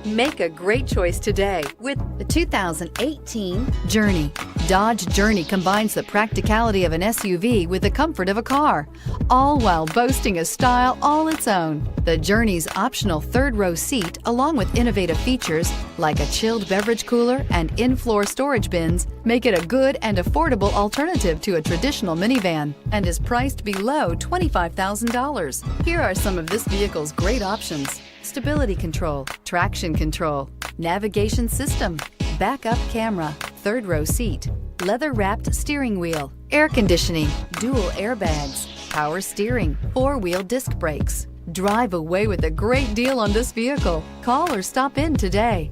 Make a great choice today with the 2018 Journey. Dodge Journey combines the practicality of an SUV with the comfort of a car, all while boasting a style all its own. The Journey's optional third-row seat, along with innovative features like a chilled beverage cooler and in-floor storage bins, make it a good and affordable alternative to a traditional minivan and is priced below $25,000. Here are some of this vehicle's great options: stability control, traction control, navigation system, backup camera, third row seat, leather-wrapped steering wheel, air conditioning, dual airbags, power steering, four-wheel disc brakes. Drive away with a great deal on this vehicle. Call or stop in today.